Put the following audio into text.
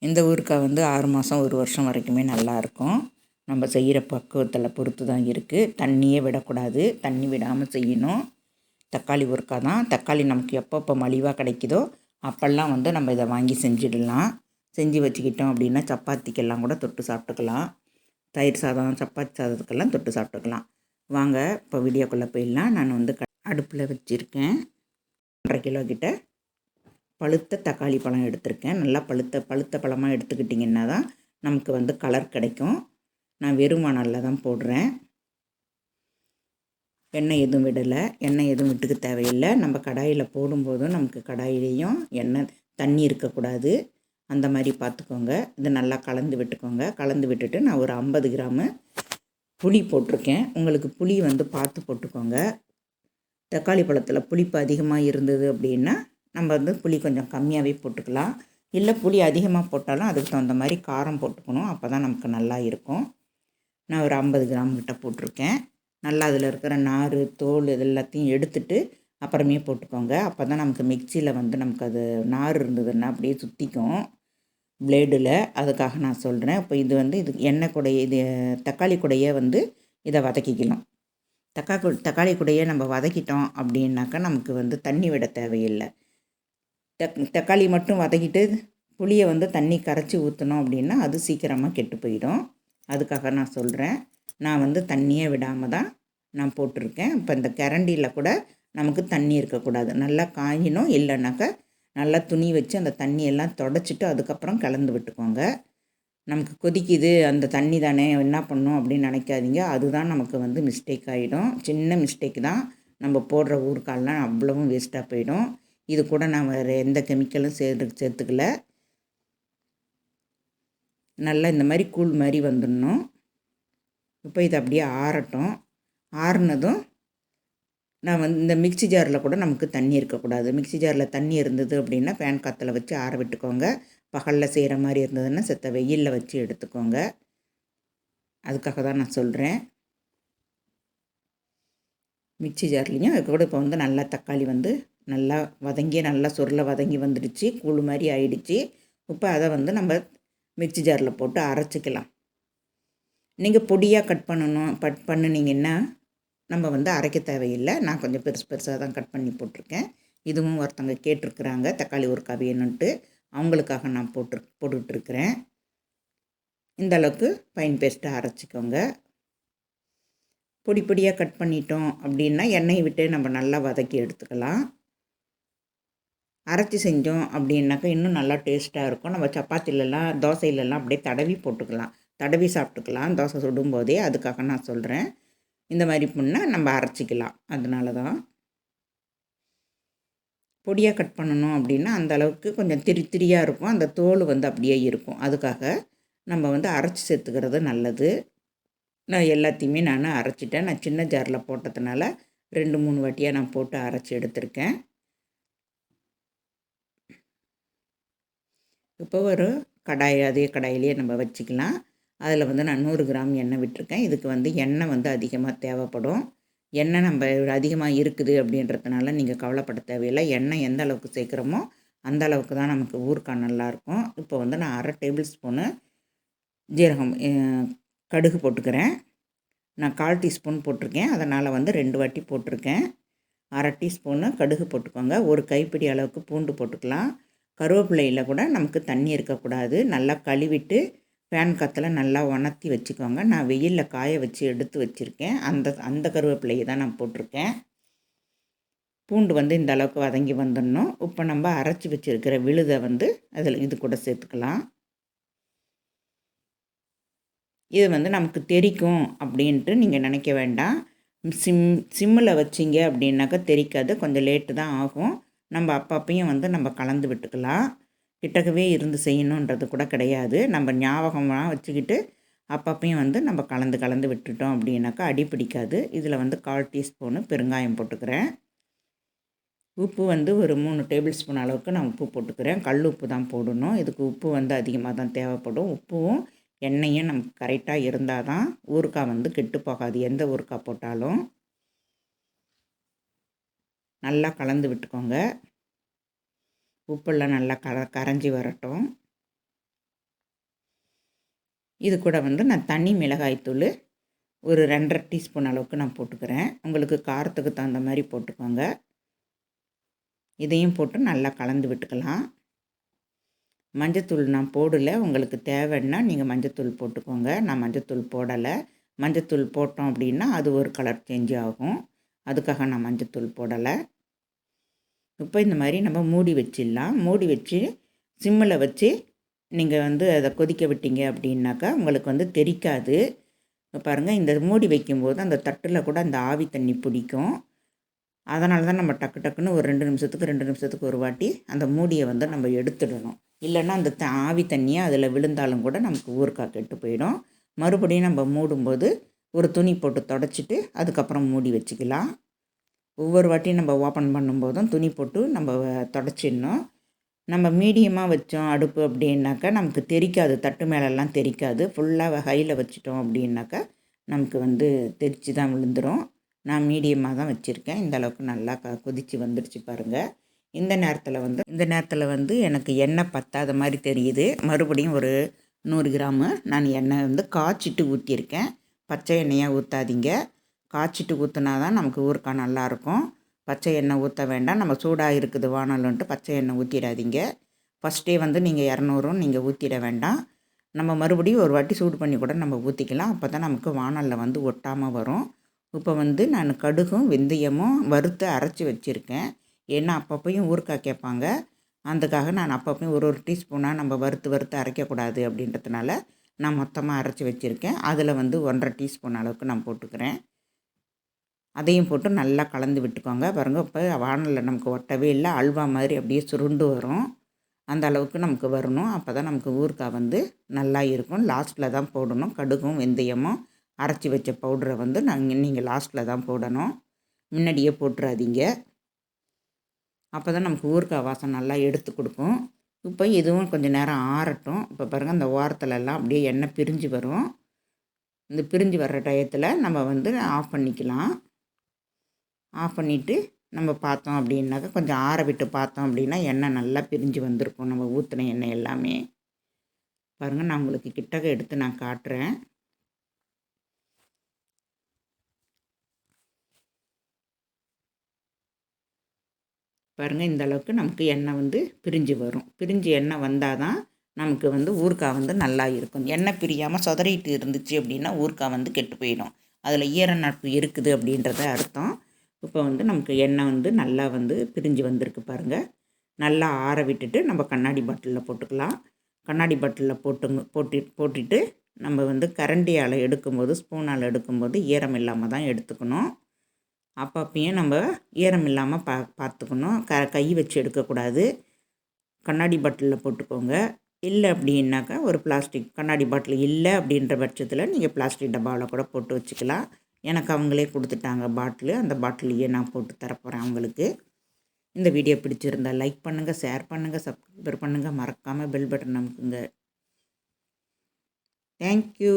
இந்த ஊறுகாய் வந்து 6 மாதம் 1 வருஷம் வரைக்குமே நல்லாயிருக்கும். நம்ம செய்கிற பக்குவத்தில் பொறுத்து தான் இருக்குது. தண்ணியே விடக்கூடாது, தண்ணி விடாமல் செய்யணும். தக்காளி ஊறுகாய் தான். தக்காளி நமக்கு எப்பப்போ மலிவாக கிடைக்குதோ அப்போல்லாம் வந்து நம்ம இதை வாங்கி செஞ்சிடலாம். செஞ்சு வச்சுக்கிட்டோம் அப்படின்னா சப்பாத்திக்கெல்லாம் கூட தொட்டு சாப்பிட்டுக்கலாம். தயிர் சாதம், சப்பாத்தி சாதத்துக்கெல்லாம் தொட்டு சாப்பிட்டுக்கலாம். வாங்க இப்போ வீடியோக்குள்ளே போயிடலாம். நான் வந்து அடுப்பில் வச்சுருக்கேன். 1.5 கிலோ கிட்ட பழுத்த தக்காளி பழம் எடுத்திருக்கேன். நல்லா பழுத்த பழமாக எடுத்துக்கிட்டிங்கன்னா தான் நமக்கு வந்து கலர் கிடைக்கும். நான் வெறும் வாணலில் தான் போடுறேன். எண்ணெய் எதுவும் விடலை. எண்ணெய் எதுவும் விட்டுக்க தேவையில்லை. நம்ம கடாயில் போடும்போதும் நமக்கு கடாயிலையும் எண்ணெய் தண்ணி இருக்கக்கூடாது. அந்த மாதிரி பார்த்துக்கோங்க. இது நல்லா கலந்து விட்டுக்கோங்க. கலந்து விட்டுட்டு நான் ஒரு 50 கிராமு புளி போட்டிருக்கேன். உங்களுக்கு புளி வந்து பார்த்து போட்டுக்கோங்க. தக்காளி பழத்தில் புளிப்பு அதிகமாக இருந்தது அப்படின்னா நம்ம வந்து புளி கொஞ்சம் கம்மியாகவே போட்டுக்கலாம். இல்லை புளி அதிகமாக போட்டாலும் அதுக்கு தகுந்த மாதிரி காரம் போட்டுக்கணும். அப்போ தான் நமக்கு நல்லா இருக்கும். நான் ஒரு 50 கிராம் கிட்ட போட்டிருக்கேன். நல்லா அதில் இருக்கிற நார், தோல் இது எல்லாத்தையும் எடுத்துட்டு அப்புறமே போட்டுக்கோங்க. அப்போ தான் நமக்கு மிக்சியில் வந்து நமக்கு அது நார் இருந்ததுன்னா அப்படியே சுற்றிக்கும் பிளேடில். அதுக்காக நான் சொல்கிறேன். இப்போ இது வந்து இது எண்ணெய் கூடைய இது தக்காளி கூடையே வந்து இதை வதக்கிக்கலாம். தக்காளி கூடையே நம்ம வதக்கிட்டோம் அப்படின்னாக்கா நமக்கு வந்து தண்ணி விட தேவையில்லை. தக்காளி மட்டும் வதக்கிட்டு புளியை வந்து தண்ணி கரைச்சி ஊற்றணும் அப்படின்னா அது சீக்கிரமாக கெட்டு போயிடும். அதுக்காக நான் சொல்கிறேன். நான் வந்து தண்ணியே விடாமல் தான் நான் போட்டிருக்கேன். இப்போ இந்த கரண்டியில் கூட நமக்கு தண்ணி இருக்கக்கூடாது. நல்லா காயணும். இல்லைனாக்கா நல்லா துணி வச்சு அந்த தண்ணியெல்லாம் தொடச்சிட்டு அதுக்கப்புறம் கலந்து விட்டுக்கோங்க. நமக்கு கொதிக்குது அந்த தண்ணி தானே என்ன பண்ணணும் அப்படின்னு நினைக்காதீங்க. அதுதான் நமக்கு வந்து மிஸ்டேக் ஆகிடும். சின்ன மிஸ்டேக் தான். நம்ம போடுற ஊறுகாயெல்லாம் அவ்வளவும் வேஸ்ட்டாக போயிடும். இது கூட நான் வேறு எந்த கெமிக்கலும் சேர்த்துக்கல. நல்லா இந்த மாதிரி கூழ் மாதிரி வந்துடணும். இப்போ இது அப்படியே ஆறட்டும். ஆறுனதும் நான் வந்து இந்த மிக்ஸி ஜாரில் கூட நமக்கு தண்ணி இருக்கக்கூடாது. மிக்ஸி ஜாரில் தண்ணி இருந்தது அப்படின்னா ஃபேன் காற்றுல வச்சு ஆற விட்டுக்கோங்க. பகலில் செய்கிற மாதிரி இருந்ததுன்னா செத்த வெயிலில் வச்சு எடுத்துக்கோங்க. அதுக்காக தான் நான் சொல்கிறேன். மிக்ஸி ஜார்லேயும் அது கூட இப்போ வந்து நல்லா தக்காளி வந்து நல்லா வதங்கி நல்லா சுருளை வதங்கி வந்துடுச்சு. கூழ் மாதிரி ஆயிடுச்சு. இப்போ அதை வந்து நம்ம மிக்ஸி ஜாரில் போட்டு அரைச்சிக்கலாம். நீங்கள் பொடியாக கட் பண்ணினீங்கன்னா நம்ம வந்து அரைக்க தேவையில்லை. நான் கொஞ்சம் பெருசாக தான் கட் பண்ணி போட்டிருக்கேன். இதுவும் ஒருத்தங்க கேட்டிருக்கிறாங்க தக்காளி ஊறுகாய் வேணுன்ட்டு. அவங்களுக்காக நான் போட்டுட்ருக்கிறேன். இந்த அளவுக்கு ஃபைன் பேஸ்ட்டாக அரைச்சிக்கோங்க. பொடியாக கட் பண்ணிட்டோம் அப்படின்னா எண்ணெய் விட்டு நம்ம நல்லா வதக்கி எடுத்துக்கலாம். அரைச்சி செஞ்சோம் அப்படின்னாக்கா இன்னும் நல்லா டேஸ்ட்டாக இருக்கும். நம்ம சப்பாத்திலலாம் தோசையிலலாம் அப்படியே தடவி போட்டுக்கலாம், தடவி சாப்பிட்டுக்கலாம் தோசை சுடும்போதே. அதுக்காக நான் சொல்கிறேன். இந்த மாதிரி பண்ணால் நம்ம அரைச்சிக்கலாம். அதனால தான் பொடியாக கட் பண்ணணும் அப்படின்னா அந்த அளவுக்கு கொஞ்சம் திரியாக இருக்கும். அந்த தோல் வந்து அப்படியே இருக்கும். அதுக்காக நம்ம வந்து அரைச்சி சேர்த்துக்கிறது நல்லது. நான் எல்லாத்தையுமே நான் அரைச்சிட்டேன். நான் சின்ன ஜாரில் போட்டதுனால 2-3 வாட்டியாக நான் போட்டு அரைச்சி எடுத்திருக்கேன். இப்போ ஒரு கடாய், அதே கடாயிலேயே நம்ம வச்சுக்கலாம். அதில் வந்து நான் 100 கிராம் எண்ணெய் விட்டுருக்கேன். இதுக்கு வந்து எண்ணெய் வந்து அதிகமாக தேவைப்படும். எண்ணெய் நம்ம அதிகமாக இருக்குது அப்படின்றதுனால நீங்கள் கவலைப்பட தேவையில்லை. எண்ணெய் எந்த அளவுக்கு சேர்க்குறோமோ அந்த அளவுக்கு தான் நமக்கு ஊறுகாய் நல்லாயிருக்கும். இப்போ வந்து நான் 1/2 டேபிள் ஸ்பூனு ஜீரகம் கடுகு போட்டுக்கிறேன். நான் 1/4 டீஸ்பூன் போட்டிருக்கேன். அதனால் வந்து 2 வாட்டி போட்டிருக்கேன். 1/2 டீஸ்பூனு கடுகு போட்டுக்கோங்க. ஒரு கைப்பிடி அளவுக்கு பூண்டு போட்டுக்கலாம். கருவேப்பிலையில் கூட நமக்கு தண்ணி இருக்கக்கூடாது. நல்லா கழுவிட்டு ஃபேன் காற்றுல நல்லா உணர்த்தி வச்சுக்கோங்க. நான் வெயிலில் காய வச்சு எடுத்து வச்சுருக்கேன். அந்த கருவேப்பிலையை தான் நான் போட்டிருக்கேன். பூண்டு வந்து இந்த அளவுக்கு வதங்கி வந்துடணும். இப்போ நம்ம அரைச்சி வச்சுருக்கிற விழுதை வந்து அதில் இது கூட சேர்த்துக்கலாம். இது வந்து நமக்கு தெரிக்கும் அப்படின்ட்டு நீங்கள் நினைக்க வேண்டாம். சிம்மில் வச்சிங்க அப்படின்னாக்கா தெரிக்காது. கொஞ்சம் லேட்டு தான் ஆகும். நம்ம அப்பப்பையும் வந்து நம்ம கலந்து விட்டுக்கலாம். கிட்டக்கவே இருந்து செய்யணுன்றது கூட கிடையாது. நம்ம ஞாபகமாக வச்சுக்கிட்டு அப்பப்பையும் வந்து நம்ம கலந்து விட்டுட்டோம் அப்படின்னாக்கா அடி பிடிக்காது. இதில் வந்து 1/4 டீஸ்பூனு பெருங்காயம் போட்டுக்கிறேன். உப்பு வந்து ஒரு 3 டேபிள் ஸ்பூன் அளவுக்கு நான் உப்பு போட்டுக்கிறேன். கல் உப்பு தான் போடணும். இதுக்கு உப்பு வந்து அதிகமாக தான் தேவைப்படும். உப்பும் எண்ணெயும் நமக்கு கரெக்டாக இருந்தால் தான் ஊறுகாய் வந்து கெட்டு போகாது. எந்த ஊறுகாய் போட்டாலும் நல்லா கலந்து விட்டுக்கோங்க. உப்பெல்லாம் நல்லா கரைஞ்சி வரட்டும். இது கூட வந்து நான் தனி மிளகாய்த்தூள் ஒரு 2.5 டீஸ்பூன் அளவுக்கு நான் போட்டுக்கிறேன். உங்களுக்கு காரத்துக்கு தகுந்த மாதிரி போட்டுக்கோங்க. இதையும் போட்டு நல்லா கலந்து விட்டுக்கலாம். மஞ்சத்தூள் நான் போடலை, உங்களுக்கு தேவைன்னா நீங்கள் மஞ்சத்தூள் போட்டுக்கோங்க. நான் மஞ்சத்தூள் போடலை. மஞ்சத்தூள் போட்டோம் அப்படின்னா அது ஒரு கலர் சேஞ்ச் ஆகும். அதுக்காக நான் மஞ்சத்தூள் போடலை. இப்போ இந்த மாதிரி நம்ம மூடி வச்சிடலாம். மூடி வச்சு சிம்மில் வச்சு நீங்கள் வந்து அதை கொதிக்க விட்டீங்க அப்படின்னாக்கா உங்களுக்கு வந்து தெறிக்காது. பாருங்கள், இந்த மூடி வைக்கும்போது அந்த தட்டில் கூட அந்த ஆவி தண்ணி பிடிக்கும். அதனால தான் நம்ம டக்கு டக்குன்னு ஒரு 2 நிமிஷத்துக்கு ஒரு வாட்டி அந்த மூடியை வந்து நம்ம எடுத்துடணும். இல்லைன்னா அந்த ஆவி தண்ணியை அதில் விழுந்தாலும் கூட நமக்கு ஊறுகாய் கெட்டு போயிடும். மறுபடியும் நம்ம மூடும்போது ஒரு துணி போட்டு தொடச்சிட்டு அதுக்கப்புறம் மூடி வச்சுக்கலாம். ஒவ்வொரு வாட்டியும் நம்ம ஓப்பன் பண்ணும்போதும் துணி போட்டு நம்ம தொடச்சிடணும். நம்ம மீடியமாக வச்சோம் அடுப்பு அப்படின்னாக்கா நமக்கு தெறிக்காது, தட்டு மேலெல்லாம் தெறிக்காது. ஃபுல்லாக ஹையில் வச்சிட்டோம் அப்படின்னாக்கா நமக்கு வந்து தெரிச்சு தான் விழுந்துடும். நான் மீடியமாக தான் வச்சுருக்கேன். இந்த அளவுக்கு நல்லா கொதித்து வந்துடுச்சு பாருங்கள். இந்த நேரத்தில் வந்து எனக்கு எண்ணெய் பத்தாத மாதிரி தெரியுது. மறுபடியும் ஒரு 100 கிராமு நான் எண்ணெய் வந்து காய்ச்சிட்டு ஊற்றியிருக்கேன். பச்சை எண்ணெயாக ஊற்றாதீங்க. காய்ச்சிட்டு ஊற்றினா தான் நமக்கு ஊறுகாய் நல்லாயிருக்கும். பச்சை எண்ணெய் ஊற்ற வேண்டாம். நம்ம சூடாக இருக்குது வானல்ன்ட்டு பச்சை எண்ணெய் ஊற்றிடாதீங்க. ஃபஸ்ட்டே வந்து நீங்கள் 200 நீங்கள் ஊற்றிட வேண்டாம். நம்ம மறுபடியும் ஒரு வாட்டி சூடு பண்ணி கூட நம்ம ஊற்றிக்கலாம். அப்போ தான் நமக்கு வானலில் வந்து ஒட்டாமல் வரும். இப்போ வந்து நான் கடுகும் வெந்தயமும் வறுத்து அரைச்சி வச்சுருக்கேன். ஏன்னா அப்பப்பையும் ஊறுகாய் கேட்பாங்க. அதுக்காக நான் அப்பப்பையும் ஒரு டீஸ்பூனாக நம்ம வறுத்து அரைக்கக்கூடாது அப்படின்றதுனால நான் மொத்தமாக அரைச்சி வச்சுருக்கேன். அதில் வந்து 1.5 டீஸ்பூன் அளவுக்கு நான் போட்டுக்கிறேன். அதையும் போட்டு நல்லா கலந்து விட்டுக்கோங்க. பாருங்கள், இப்போ வானலில் நமக்கு ஒட்டவே இல்லை, அல்வா மாதிரி அப்படியே சுருண்டு வரும். அந்த அளவுக்கு நமக்கு வரணும். அப்போ தான் நமக்கு ஊறுகாய் வந்து நல்லா இருக்கும். லாஸ்ட்டில் தான் போடணும். கடுகும் வெந்தயமும் அரைச்சி வச்ச பவுடரை வந்து நீங்கள் லாஸ்ட்டில் தான் போடணும். முன்னாடியே போட்டுறாதீங்க. அப்போ தான் நமக்கு ஊறுகாய் வாசம் நல்லா எடுத்து கொடுக்கும். இப்போ இதுவும் கொஞ்சம் நேரம் ஆறட்டும். இப்போ பாருங்கள், அந்த ஓரத்துலலாம் அப்படியே எண்ணெய் பிரிஞ்சு வரும். இந்த பிரிஞ்சு வர்ற டயத்தில் நம்ம வந்து ஆஃப் பண்ணிக்கலாம். ஆஃப் பண்ணிவிட்டு நம்ம பார்த்தோம் அப்படின்னாக்கா கொஞ்சம் ஆற விட்டு பார்த்தோம் அப்படின்னா எண்ணெய் நல்லா பிரிஞ்சு வந்திருக்கும். நம்ம ஊற்றின எண்ணெய் எல்லாமே பாருங்கள், நான் உங்களுக்கு கிட்டக்க எடுத்து நான் காட்டுறேன். பாருங்கள், இந்த அளவுக்கு நமக்கு எண்ணெய் வந்து பிரிஞ்சு வரும். பிரிஞ்சு எண்ணெய் வந்தால் தான் நமக்கு வந்து ஊறுகாய் வந்து நல்லா இருக்கும். எண்ணெய் பிரியாமல் சொதறிட்டு இருந்துச்சு அப்படின்னா ஊறுகாய் வந்து கெட்டு போயிடும். அதில் ஈர நட்பு இருக்குது அப்படின்றத அர்த்தம். இப்போ வந்து நமக்கு எண்ணெய் வந்து நல்லா வந்து பிரிஞ்சு வந்திருக்கு பாருங்கள். நல்லா ஆற விட்டுட்டு நம்ம கண்ணாடி பாட்டிலில் போட்டுக்கலாம். கண்ணாடி பாட்டிலில் போட்டுட்டு நம்ம வந்து கரண்டியால் எடுக்கும்போது ஸ்பூனால் எடுக்கும்போது ஈரம் இல்லாமல் தான் எடுத்துக்கணும். அப்பப்பையும் நம்ம ஈரம் இல்லாமல் பார்த்துக்கணும். கை வச்சு எடுக்கக்கூடாது. கண்ணாடி பாட்டிலில் போட்டுக்கோங்க. இல்லை அப்படின்னாக்கா ஒரு பிளாஸ்டிக் கண்ணாடி பாட்டில் இல்லை அப்படின்ற பட்சத்தில் நீங்கள் பிளாஸ்டிக் டப்பாவில் கூட போட்டு வச்சுக்கலாம். எனக்கு அவங்களே கொடுத்துட்டாங்க பாட்டிலு. அந்த பாட்டிலையே நான் போட்டு தரப்போகிறேன் அவங்களுக்கு. இந்த வீடியோ பிடிச்சிருந்தால் லைக் பண்ணுங்கள், ஷேர் பண்ணுங்கள், சப்ஸ்கிரைப் பண்ணுங்கள். மறக்காமல் பெல் பட்டன் அமுக்குங்க. தேங்க்யூ.